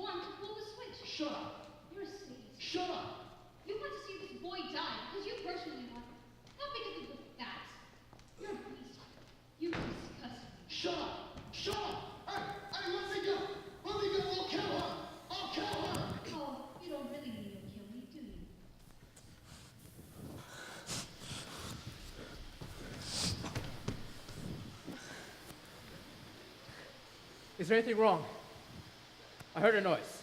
want to pull the switch. Shut up. You're a sadist. Shut up. You want to see this boy die because you personally want it. Not because of the facts. You're a beast. You disgust me. Shut up. Shut up. Hey, let me go. Let me go. I'll kill her. I'll kill her. Oh, you don't really need to kill me, do you? Is there anything wrong? I heard a noise.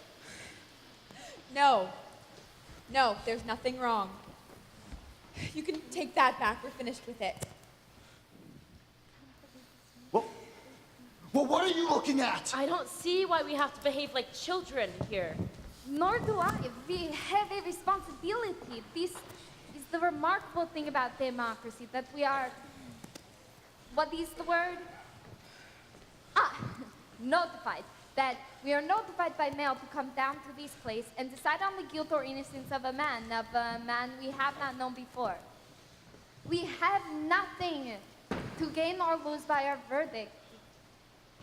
No. No, there's nothing wrong. You can take that back. We're finished with it. Well, what are you looking at? I don't see why we have to behave like children here. Nor do I. We have a responsibility. This is the remarkable thing about democracy, that we are... What is the word? Notified. That we are notified by mail to come down to this place and decide on the guilt or innocence of a man we have not known before. We have nothing to gain or lose by our verdict.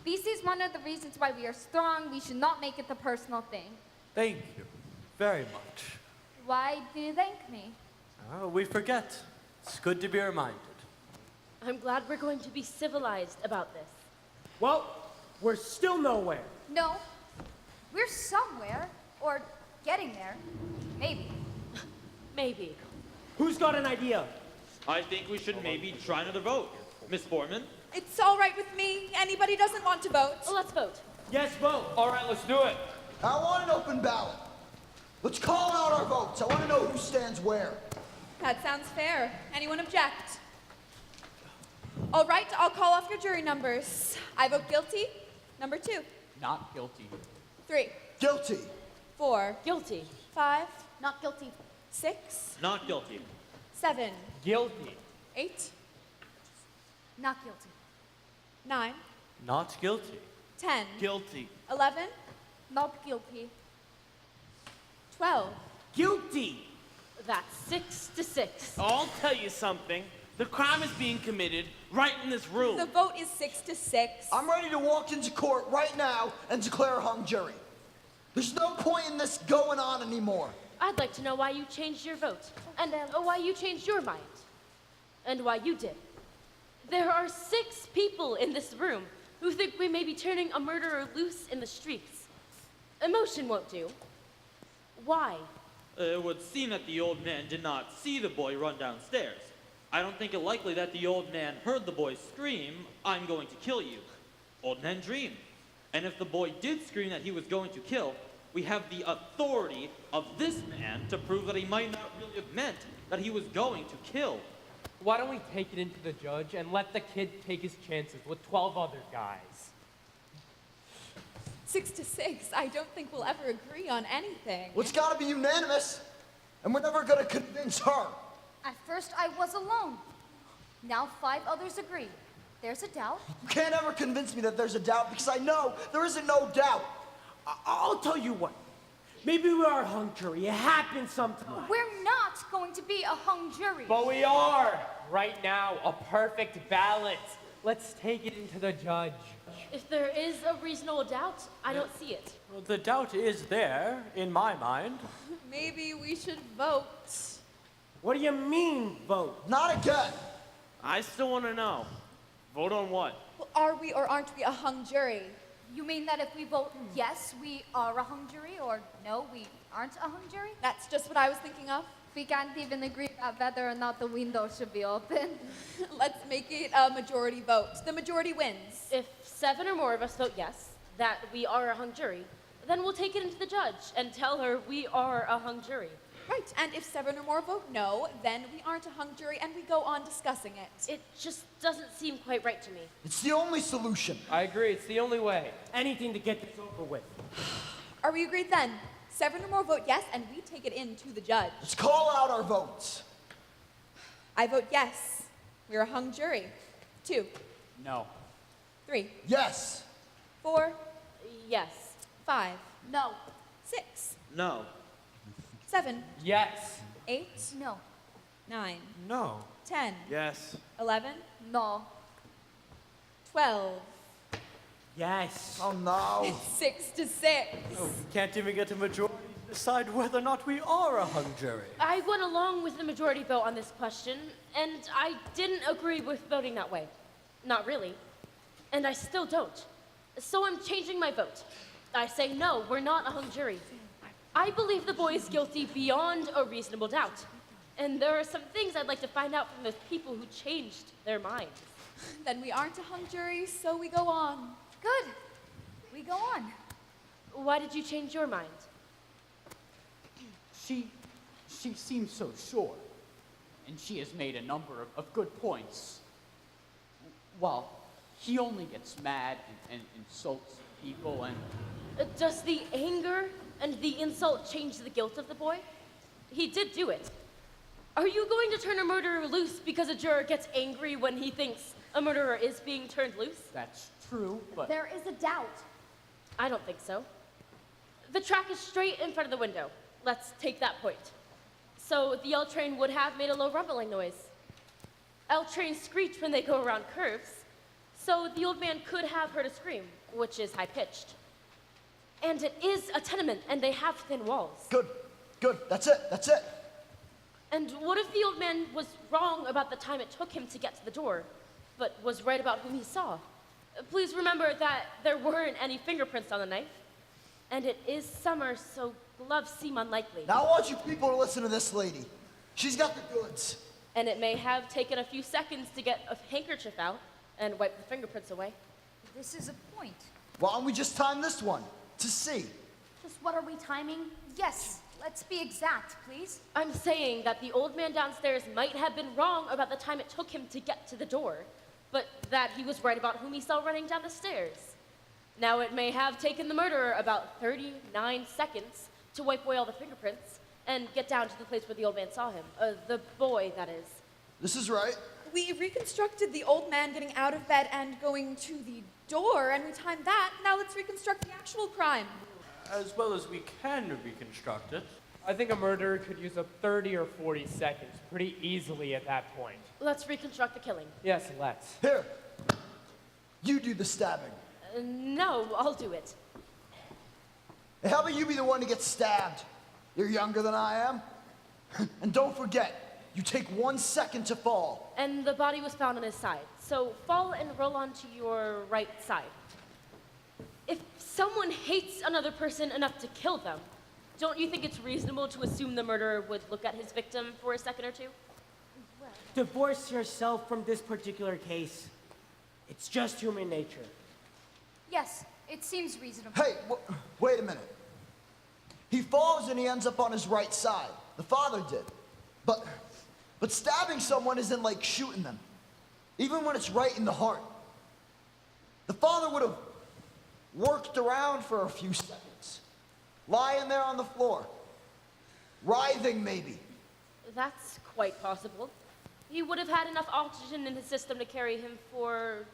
This is one of the reasons why we are strong. We should not make it a personal thing. Thank you very much. Why do you thank me? We forget. It's good to be reminded. I'm glad we're going to be civilized about this. Well, we're still nowhere. No, we're somewhere, or getting there, maybe. Maybe. Who's got an idea? I think we should maybe try another vote. Miss Foreman? It's all right with me. Anybody doesn't want to vote. Well, let's vote. Yes, vote. All right, let's do it. I want an open ballot. Let's call out our votes. I want to know who stands where. That sounds fair. Anyone object? All right, I'll call off your jury numbers. I vote guilty. Number 2. Not guilty. 3. Guilty. 4. Guilty. 5. Not guilty. 6. Not guilty. 7. Guilty. 8. Not guilty. 9. Not guilty. 10. Guilty. 11. Not guilty. 12. Guilty. That's 6 to 6. I'll tell you something. The crime is being committed right in this room. The vote is 6 to 6. I'm ready to walk into court right now and declare a hung jury. There's no point in this going on anymore. I'd like to know why you changed your vote. And why you changed your mind. And why you did. There are 6 people in this room who think we may be turning a murderer loose in the streets. Emotion won't do. Why? It would seem that the old man did not see the boy run downstairs. I don't think it likely that the old man heard the boy scream, "I'm going to kill you." Old men dream. And if the boy did scream that he was going to kill, we have the authority of this man to prove that he might not really have meant that he was going to kill. Why don't we take it into the judge and let the kid take his chances with 12 other guys? 6 to 6. I don't think we'll ever agree on anything. Well, it's got to be unanimous. And we're never going to convince her. At first, I was alone. Now 5 others agree. There's a doubt. You can't ever convince me that there's a doubt because I know there isn't no doubt. I'll tell you what. Maybe we are a hung jury. It happens sometimes. We're not going to be a hung jury. But we are. Right now, a perfect balance. Let's take it into the judge. If there is a reasonable doubt, I don't see it. Well, the doubt is there, in my mind. Maybe we should vote. What do you mean, vote? Not again. I still want to know. Vote on what? Well, are we or aren't we a hung jury? You mean that if we vote yes, we are a hung jury, or no, we aren't a hung jury? That's just what I was thinking of. We can't even agree about whether or not the window should be open. Let's make it a majority vote. The majority wins. If 7 or more of us vote yes, that we are a hung jury, then we'll take it into the judge and tell her we are a hung jury. Right, and if 7 or more vote no, then we aren't a hung jury and we go on discussing it. It just doesn't seem quite right to me. It's the only solution. I agree. It's the only way. Anything to get this over with. Are we agreed then? 7 or more vote yes, and we take it in to the judge. Let's call out our votes. I vote yes. We're a hung jury. 2. No. 3. Yes. 4. Yes. 5. No. 6. No. 7. Yes. 8. No. 9. No. 10. Yes. 11. No. 12. Yes. Oh no. 6-6. Oh, we can't even get a majority to decide whether or not we are a hung jury. I went along with the majority vote on this question, and I didn't agree with voting that way. Not really. And I still don't. So I'm changing my vote. I say no, we're not a hung jury. I believe the boy is guilty beyond a reasonable doubt. And there are some things I'd like to find out from those people who changed their minds. Then we aren't a hung jury, so we go on. Good. We go on. Why did you change your mind? She seems so sure, and she has made a number of good points. Well, he only gets mad and insults people, and Does the anger and the insult change the guilt of the boy? He did do it. Are you going to turn a murderer loose because a juror gets angry when he thinks a murderer is being turned loose? that's true, but There is a doubt. I don't think so. The track is straight in front of the window. Let's take that point. So the L train would have made a low rumbling noise. L trains screech when they go around curves, so the old man could have heard a scream, which is high-pitched. And it is a tenement, and they have thin walls. Good. Good. That's it. And what if the old man was wrong about the time it took him to get to the door, but was right about whom he saw? Please remember that there weren't any fingerprints on the knife. And it is summer, so gloves seem unlikely. Now I want you people to listen to this lady. She's got the goods. And it may have taken a few seconds to get a handkerchief out and wipe the fingerprints away. This is a point. Why don't we just time this one to see? Just what are we timing? Yes, let's be exact, please. I'm saying that the old man downstairs might have been wrong about the time it took him to get to the door, but that he was right about whom he saw running down the stairs. Now, it may have taken the murderer about 39 seconds to wipe away all the fingerprints and get down to the place where the old man saw him. The boy, that is. This is right. We reconstructed the old man getting out of bed and going to the door, and we timed that. Now let's reconstruct the actual crime. As well as we can reconstruct it. I think a murderer could use up 30 or 40 seconds pretty easily at that point. Let's reconstruct the killing. Yes, let's. Here. You do the stabbing. No, I'll do it. Hey, how about you be the one to get stabbed? You're younger than I am. And don't forget, you take 1 second to fall. And the body was found on his side. So fall and roll onto your right side. If someone hates another person enough to kill them, don't you think it's reasonable to assume the murderer would look at his victim for a second or two? Divorce yourself from this particular case. It's just human nature. Yes, it seems reasonable. Hey, wait a minute. He falls and he ends up on his right side. The father did. But stabbing someone isn't like shooting them, even when it's right in the heart. The father would have worked around for a few seconds, lying there on the floor, writhing maybe. That's quite possible. He would have had enough oxygen in his system to carry him for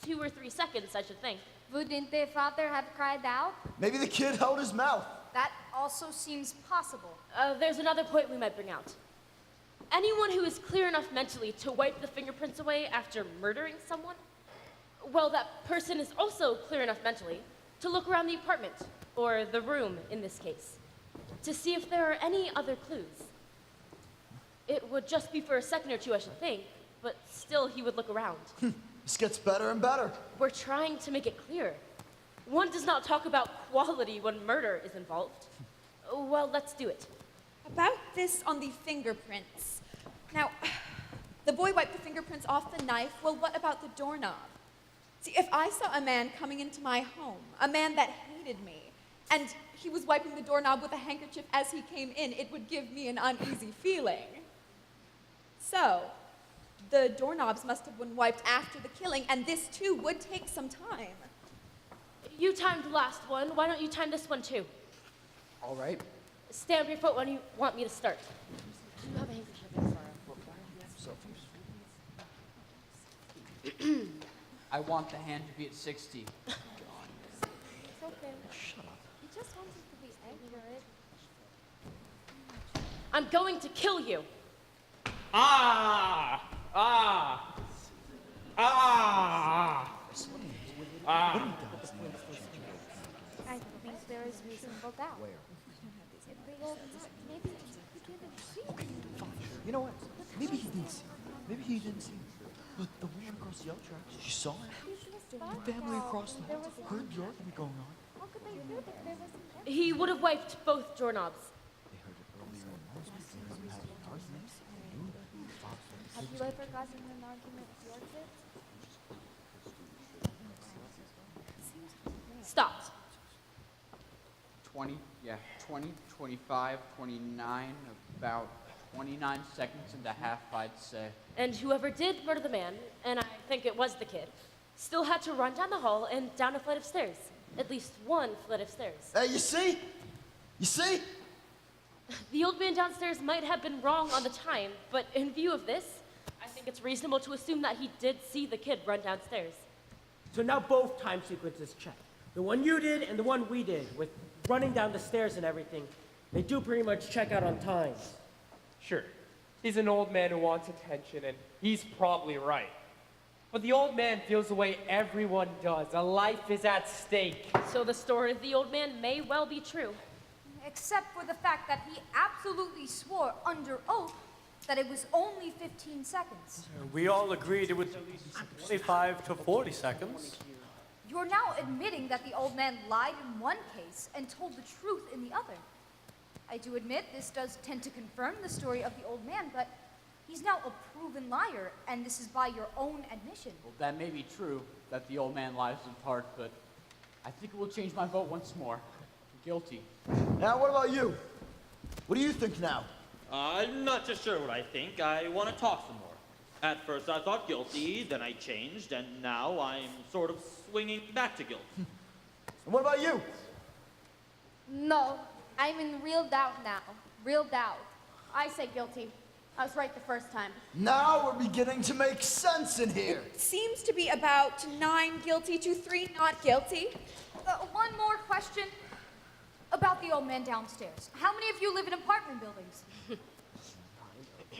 2 or 3 seconds, I should think. Wouldn't the father have cried out? Maybe the kid held his mouth. That also seems possible. There's another point we might bring out. Anyone who is clear enough mentally to wipe the fingerprints away after murdering someone, well, that person is also clear enough mentally to look around the apartment, or the room in this case, to see if there are any other clues. It would just be for a second or two, I should think, but still he would look around. This gets better and better. We're trying to make it clear. One does not talk about quality when murder is involved. Well, let's do it. About this on the fingerprints. Now, the boy wiped the fingerprints off the knife. Well, what about the doorknob? See, if I saw a man coming into my home, a man that hated me, and he was wiping the doorknob with a handkerchief as he came in, it would give me an uneasy feeling. So, the doorknobs must have been wiped after the killing, and this too would take some time. You timed the last one. Why don't you time this one too? all right. Stamp your foot when you want me to start. Do you have a handkerchief there, Sarah? I want the hand to be at 60. It's okay. Shut up. He just wants it to be accurate. I'm going to kill you. Ah! Ah! Ah! Ah! there is reasonable doubt. Maybe he didn't see it. You know what? Maybe he didn't see it. Maybe he didn't see it. But the woman across the yellow tracks, she saw it. The family across the hall heard the argument going on. How could they do that? There wasn't He would have wiped both doorknobs. They heard it earlier in the morning. Had an argument. Have you ever gotten in an argument with your kids? Stopped. 20, 25, 29, about 29 seconds and a half, I'd say. And whoever did murder the man, and I think it was the kid, still had to run down the hall and down a flight of stairs. At least one flight of stairs. Hey, you see? You see? The old man downstairs might have been wrong on the time, but in view of this, I think it's reasonable to assume that he did see the kid run downstairs. So now both time sequences check. The one you did and the one we did, with running down the stairs and everything, they do pretty much check out on time. Sure, he's an old man who wants attention, and he's probably right. But the old man feels the way everyone does. A life is at stake. So the story of the old man may well be true. Except for the fact that he absolutely swore under oath that it was only 15 seconds. We all agreed it was at least 25 to 40 seconds. You're now admitting that the old man lied in one case and told the truth in the other. I do admit this does tend to confirm the story of the old man, but he's now a proven liar, and this is by your own admission. Well, that may be true, that the old man lies in part, but I think it will change my vote once more. Guilty. Now, what about you? What do you think now? I'm not just sure what I think. I want to talk some more. At first I thought guilty, then I changed, and now I'm sort of swinging back to guilt. And what about you? No, I'm in real doubt now. Real doubt. I say guilty. I was right the first time. Now we're beginning to make sense in here. Seems to be about 9 guilty to 3 not guilty. One more question about the old man downstairs. How many of you live in apartment buildings?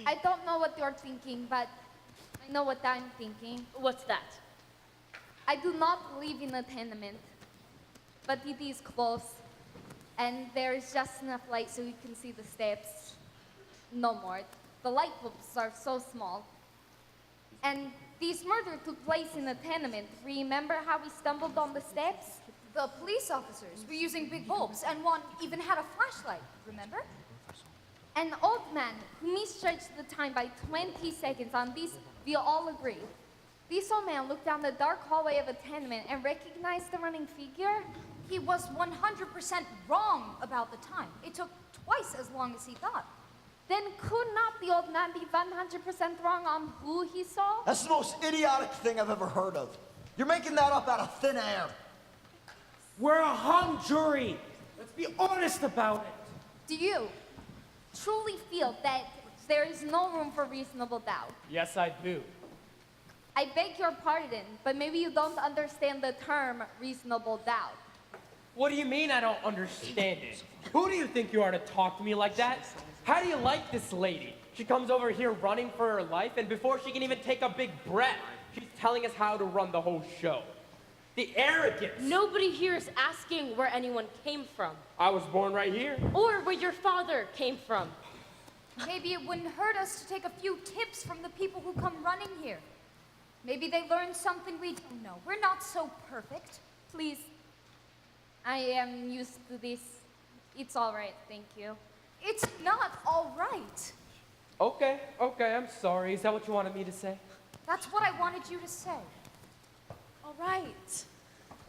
I don't know what you're thinking, but I know what I'm thinking. What's that? I do not live in a tenement, but it is close, and there is just enough light so you can see the steps. No more. The light bulbs are so small. And this murder took place in a tenement. Remember how we stumbled on the steps? The police officers were using big bulbs, and one even had a flashlight, remember? An old man who misjudged the time by 20 seconds. On this, we all agree. This old man looked down the dark hallway of a tenement and recognized the running figure. He was 100% wrong about the time. It took twice as long as he thought. Then could not the old man be 100% wrong on who he saw? That's the most idiotic thing I've ever heard of. You're making that up out of thin air. We're a hung jury. Let's be honest about it. Do you truly feel that there is no room for reasonable doubt? Yes, I do. I beg your pardon, but maybe you don't understand the term reasonable doubt. What do you mean I don't understand it? Who do you think you are to talk to me like that? How do you like this lady? She comes over here running for her life, and before she can even take a big breath, she's telling us how to run the whole show. The arrogance! Nobody here is asking where anyone came from. I was born right here. Or where your father came from. Maybe it wouldn't hurt us to take a few tips from the people who come running here. Maybe they learned something we don't know. We're not so perfect. Please, I am used to this. It's all right, thank you. It's not all right. Okay, I'm sorry. Is that what you wanted me to say? That's what I wanted you to say. All right.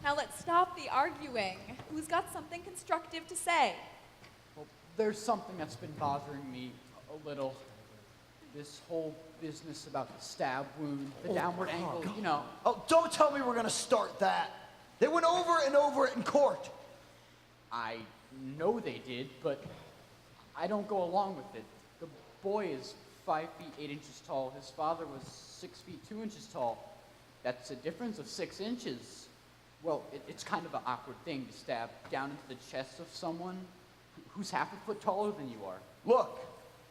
Now let's stop the arguing. Who's got something constructive to say? Well, there's something that's been bothering me a little. This whole business about the stab wound, the downward angle, you know. Oh, don't tell me we're gonna start that. They went over and over it in court. I know they did, but I don't go along with it. The boy is 5 feet 8 inches tall. His father was 6 feet 2 inches tall. That's a difference of 6 inches. Well, it's kind of an awkward thing to stab down into the chest of someone who's half a foot taller than you are. Look,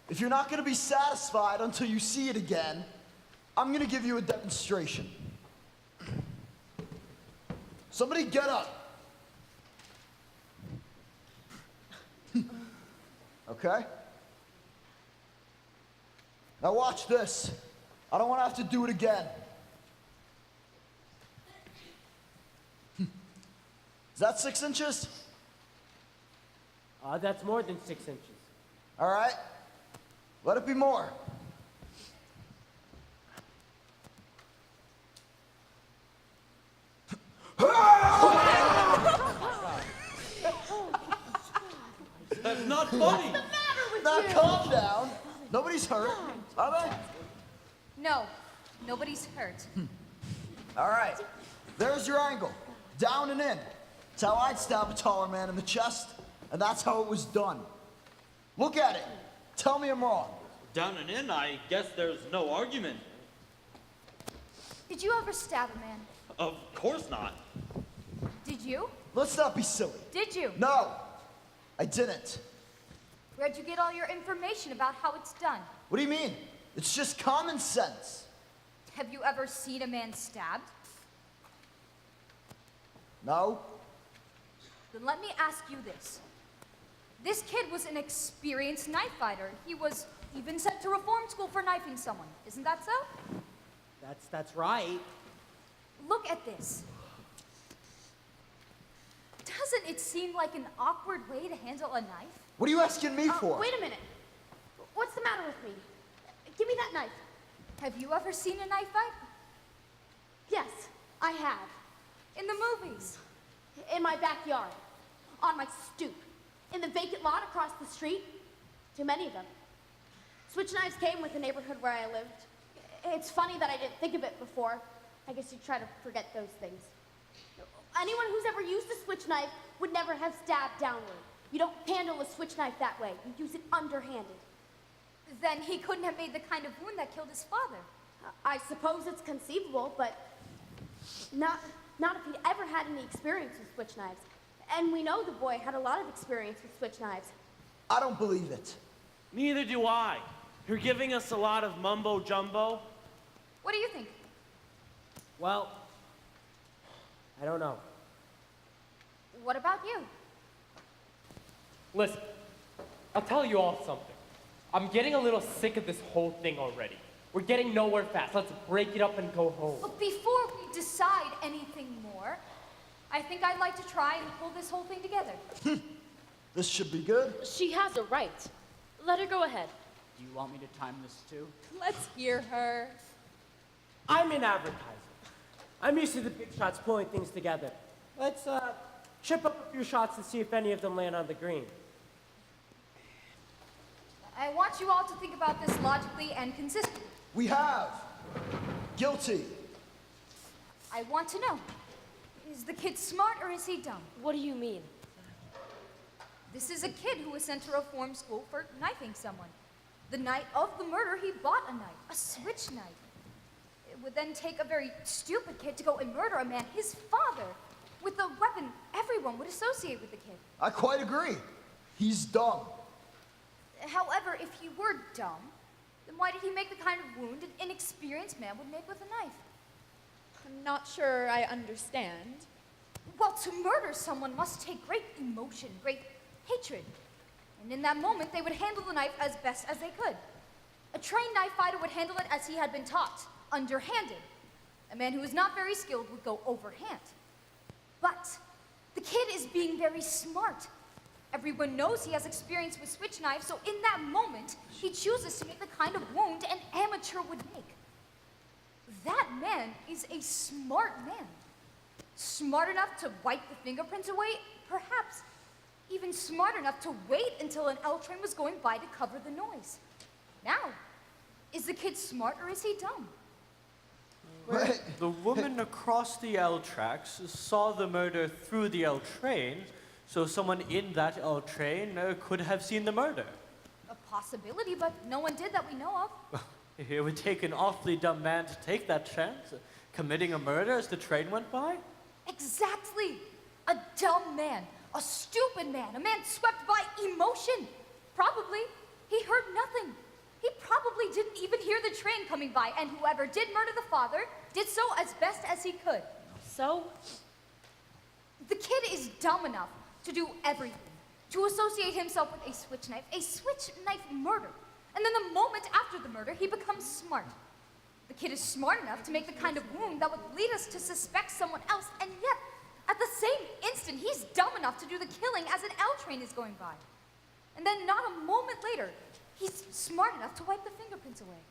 if you're not gonna be satisfied until you see it again, I'm gonna give you a demonstration. Somebody get up. Okay? Now watch this. I don't want to have to do it again. Is that 6 inches? That's more than 6 inches. All right. Let it be more. That's not funny. Now calm down. Nobody's hurt, are they? No, nobody's hurt. All right. There's your angle. Down and in. That's how I'd stab a taller man in the chest, and that's how it was done. Look at it. Tell me I'm wrong. Down and in, I guess there's no argument. Did you ever stab a man? Of course not. Did you? Let's not be silly. Did you? No, I didn't. Where'd you get all your information about how it's done? What do you mean? It's just common sense. Have you ever seen a man stabbed? No? Then let me ask you this. This kid was an experienced knife fighter. He was even sent to reform school for knifing someone. Isn't that so? That's right. Look at this. Doesn't it seem like an awkward way to handle a knife? What are you asking me for? Wait a minute. What's the matter with me? Give me that knife. Have you ever seen a knife fight? Yes, I have. In the movies. In my backyard. On my stoop. In the vacant lot across the street. Too many of them. Switch knives came with the neighborhood where I lived. It's funny that I didn't think of it before. I guess you try to forget those things. Anyone who's ever used a switch knife would never have stabbed downward. You don't handle a switch knife that way. You use it underhanded. Then he couldn't have made the kind of wound that killed his father. I suppose it's conceivable, but not if he'd ever had any experience with switch knives. And we know the boy had a lot of experience with switch knives. I don't believe it. Neither do I. You're giving us a lot of mumbo jumbo. What do you think? Well, I don't know. What about you? Listen, I'll tell you all something. I'm getting a little sick of this whole thing already. We're getting nowhere fast. Let's break it up and go home. But before we decide anything more, I think I'd like to try and pull this whole thing together. This should be good. She has a right. Let her go ahead. Do you want me to time this too? Let's hear her. I'm in advertising. I'm used to the big shots pulling things together. Let's chip up a few shots and see if any of them land on the green. I want you all to think about this logically and consistently. We have. Guilty. I want to know, is the kid smart or is he dumb? What do you mean? This is a kid who was sent to reform school for knifing someone. The night of the murder, he bought a knife, a switch knife. It would then take a very stupid kid to go and murder a man, his father, with a weapon everyone would associate with the kid. I quite agree. He's dumb. However, if he were dumb, then why did he make the kind of wound an inexperienced man would make with a knife? I'm not sure I understand. Well, to murder someone must take great emotion, great hatred. And in that moment, they would handle the knife as best as they could. A trained knife fighter would handle it as he had been taught, underhanded. A man who was not very skilled would go overhand. But the kid is being very smart. Everyone knows he has experience with switch knives, so in that moment, he chooses to make the kind of wound an amateur would make. That man is a smart man. Smart enough to wipe the fingerprints away, perhaps even smart enough to wait until an L train was going by to cover the noise. Now, is the kid smart or is he dumb? Wait. The woman across the L tracks saw the murder through the L train, so someone in that L train could have seen the murder. A possibility, but no one did that we know of. It would take an awfully dumb man to take that chance, committing a murder as the train went by. Exactly. A dumb man, a stupid man, a man swept by emotion. Probably. He heard nothing. He probably didn't even hear the train coming by, and whoever did murder the father did so as best as he could. So? The kid is dumb enough to do everything. to associate himself with a switch knife murder. And then the moment after the murder, he becomes smart. The kid is smart enough to make the kind of wound that would lead us to suspect someone else, and yet, at the same instant, he's dumb enough to do the killing as an L train is going by. And then not a moment later, he's smart enough to wipe the fingerprints away.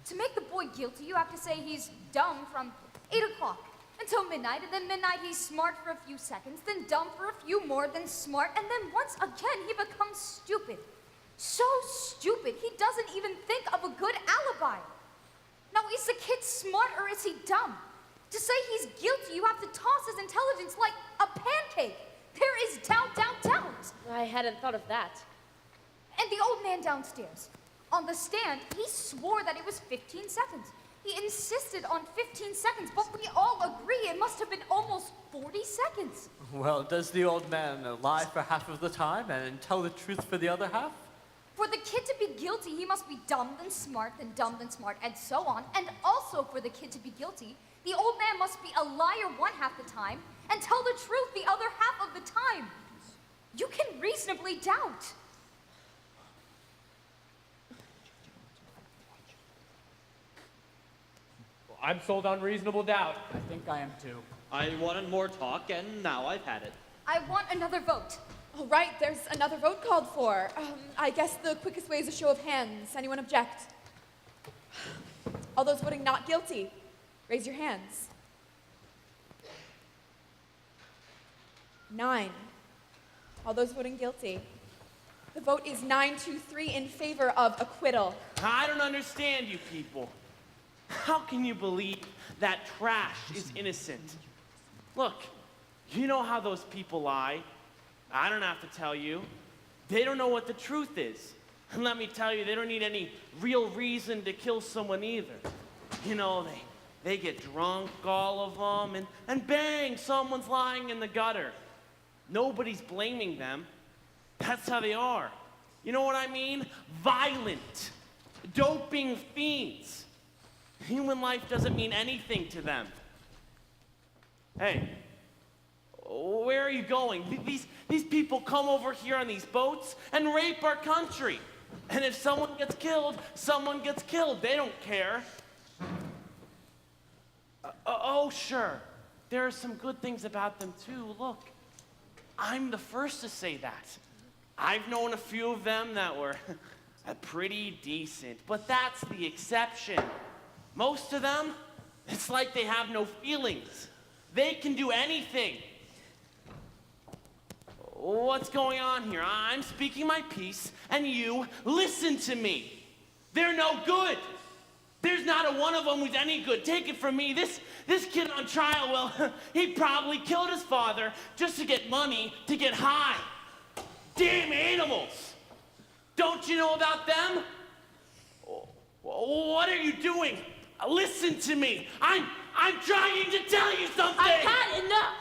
To make the boy guilty, you have to say he's dumb from 8 o'clock until midnight, and then midnight he's smart for a few seconds, then dumb for a few more, then smart, and then once again he becomes stupid. So stupid, he doesn't even think of a good alibi. Now, is the kid smart or is he dumb? To say he's guilty, you have to toss his intelligence like a pancake. There is doubt, doubt, doubt. I hadn't thought of that. And the old man downstairs, on the stand, he swore that it was 15 seconds. He insisted on 15 seconds, but we all agree it must have been almost 40 seconds. Well, does the old man lie for half of the time and tell the truth for the other half? For the kid to be guilty, he must be dumb then smart, then dumb then smart, and so on. And also for the kid to be guilty, the old man must be a liar one half the time and tell the truth the other half of the time. You can reasonably doubt. I'm sold on reasonable doubt. I think I am too. I wanted more talk, and now I've had it. I want another vote. All right, there's another vote called for. I guess the quickest way is a show of hands. Anyone object? All those voting not guilty, raise your hands. 9. All those voting guilty. The vote is 9-3 in favor of acquittal. I don't understand you people. How can you believe that trash is innocent? Look, you know how those people lie. I don't have to tell you. They don't know what the truth is. And let me tell you, they don't need any real reason to kill someone either. You know, they get drunk, all of them, and bang, someone's lying in the gutter. Nobody's blaming them. That's how they are. You know what I mean? Violent, doping fiends. Human life doesn't mean anything to them. Hey, where are you going? These people come over here on these boats and rape our country. And if someone gets killed, someone gets killed. They don't care. Oh, sure. There are some good things about them, too. Look, I'm the first to say that. I've known a few of them that were pretty decent, but that's the exception. Most of them, it's like they have no feelings. They can do anything. What's going on here? I'm speaking my piece, and you listen to me. They're no good. There's not a one of them who's any good. Take it from me. This kid on trial, well, he probably killed his father just to get money, to get high. Damn animals. Don't you know about them? What are you doing? Listen to me. I'm trying to tell you something. I've had enough.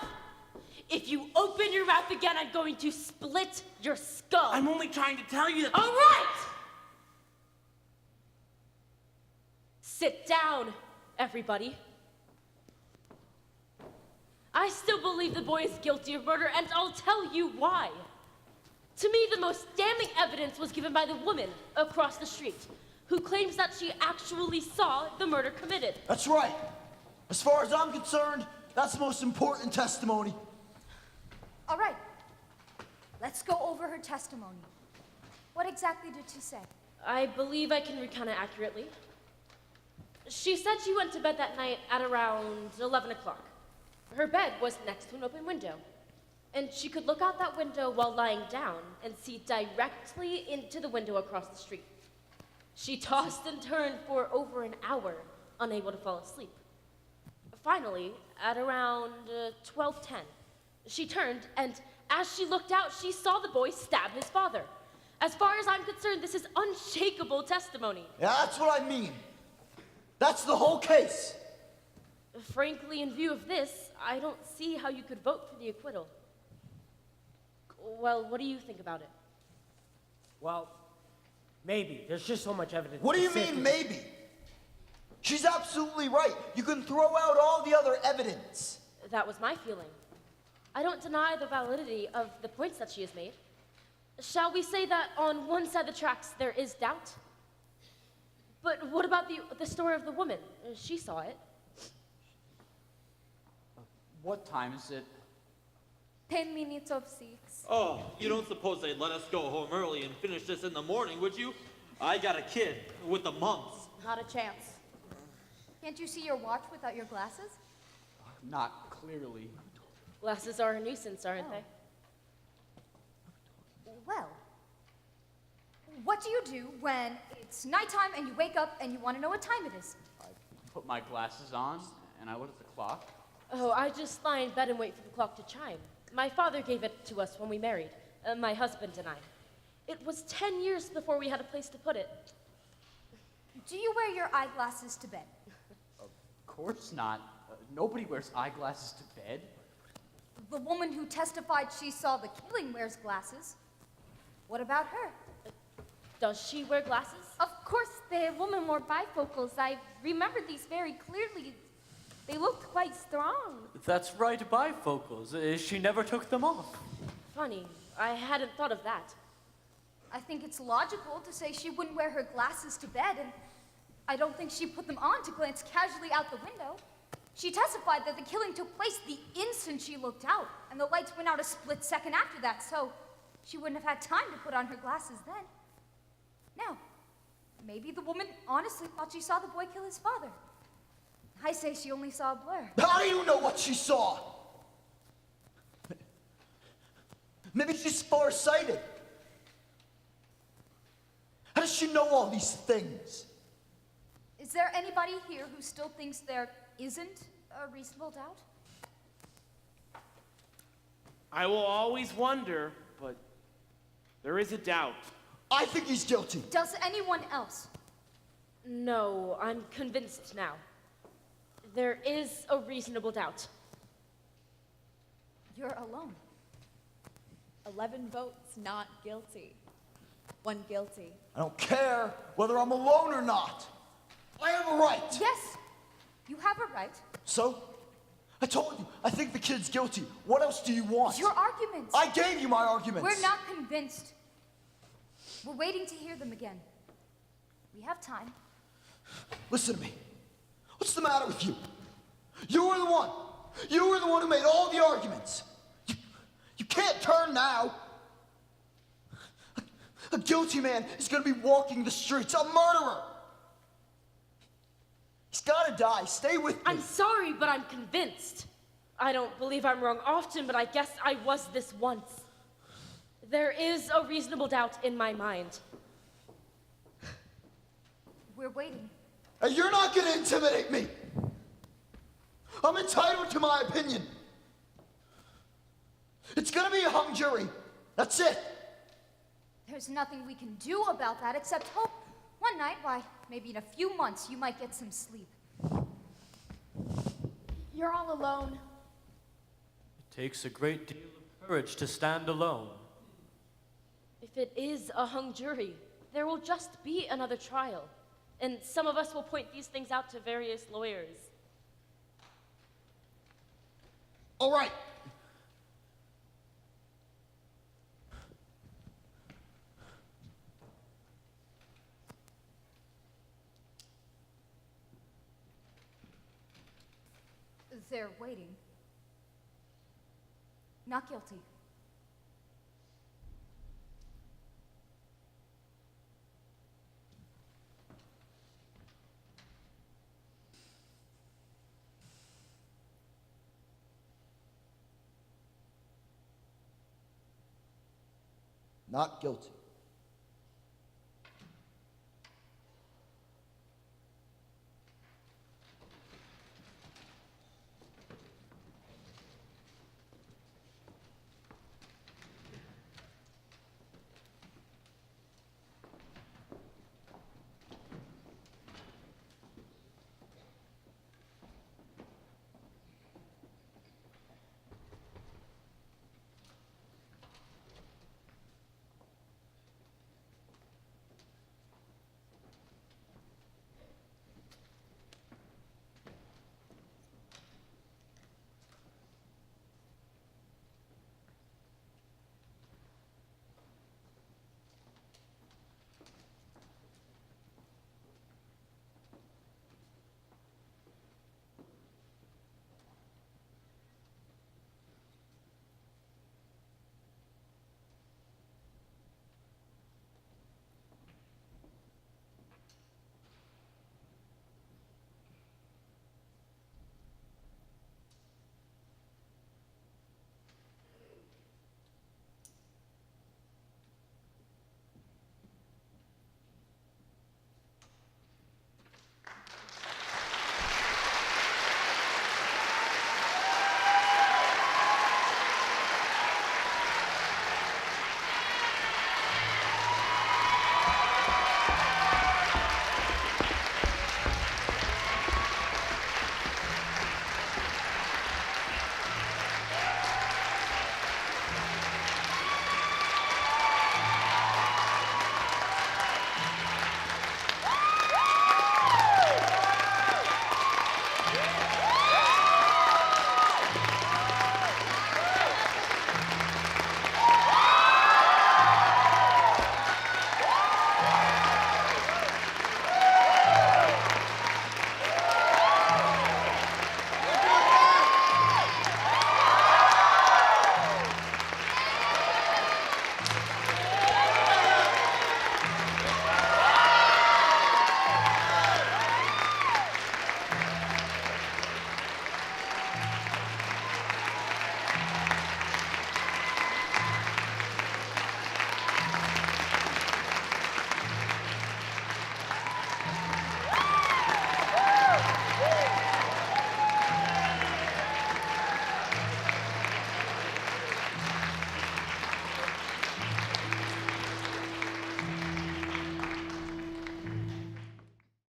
If you open your mouth again, I'm going to split your skull. I'm only trying to tell you that. All right. Sit down, everybody. I still believe the boy is guilty of murder, and I'll tell you why. To me, the most damning evidence was given by the woman across the street, who claims that she actually saw the murder committed. That's right. As far as I'm concerned, that's the most important testimony. All right, let's go over her testimony. What exactly did she say? I believe I can recount it accurately. She said she went to bed that night at around 11 o'clock. Her bed was next to an open window, and she could look out that window while lying down and see directly into the window across the street. She tossed and turned for over an hour, unable to fall asleep. Finally, at around 12:10, she turned, and as she looked out, she saw the boy stab his father. As far as I'm concerned, this is unshakable testimony. Yeah, that's what I mean. That's the whole case. Frankly, in view of this, I don't see how you could vote for the acquittal. Well, what do you think about it? Well, maybe. There's just so much evidence. What do you mean, maybe? She's absolutely right. You can throw out all the other evidence. That was my feeling. I don't deny the validity of the points that she has made. Shall we say that on one side of the tracks there is doubt? But what about the story of the woman? She saw it. What time is it? 10 minutes of 6. Oh, you don't suppose they'd let us go home early and finish this in the morning, would you? I got a kid with the mumps. Not a chance. Can't you see your watch without your glasses? Not clearly. Glasses are a nuisance, aren't they? Well, what do you do when it's nighttime and you wake up and you want to know what time it is? I put my glasses on and I look at the clock. Oh, I just lie in bed and wait for the clock to chime. My father gave it to us when we married, my husband and I. It was 10 years before we had a place to put it. Do you wear your eyeglasses to bed? Of course not. Nobody wears eyeglasses to bed. The woman who testified she saw the killing wears glasses. What about her? Does she wear glasses? Of course, the woman wore bifocals. I remember these very clearly. They looked quite strong. That's right, bifocals. She never took them off. Funny, I hadn't thought of that. I think it's logical to say she wouldn't wear her glasses to bed, and I don't think she put them on to glance casually out the window. She testified that the killing took place the instant she looked out, and the lights went out a split second after that, so she wouldn't have had time to put on her glasses then. Now, maybe the woman honestly thought she saw the boy kill his father. I say she only saw a blur. How do you know what she saw? Maybe she's farsighted. How does she know all these things? Is there anybody here who still thinks there isn't a reasonable doubt? I will always wonder, but there is a doubt. I think he's guilty. Does anyone else? No, I'm convinced now. There is a reasonable doubt. You're alone. 11 votes not guilty. 1 guilty. I don't care whether I'm alone or not. I have a right. Yes, you have a right. So? I told you, I think the kid's guilty. What else do you want? Your arguments. I gave you my arguments. We're not convinced. We're waiting to hear them again. We have time. Listen to me. What's the matter with you? You were the one. You were the one who made all the arguments. You can't turn now. A guilty man is going to be walking the streets, a murderer. He's got to die. Stay with me. I'm sorry, but I'm convinced. I don't believe I'm wrong often, but I guess I was this once. There is a reasonable doubt in my mind. We're waiting. Hey, you're not going to intimidate me. I'm entitled to my opinion. It's going to be a hung jury. That's it. There's nothing we can do about that except hope one night, why, maybe in a few months, you might get some sleep. You're all alone. It takes a great deal of courage to stand alone. If it is a hung jury, there will just be another trial. And some of us will point these things out to various lawyers. All right. They're waiting. Not guilty. Not guilty.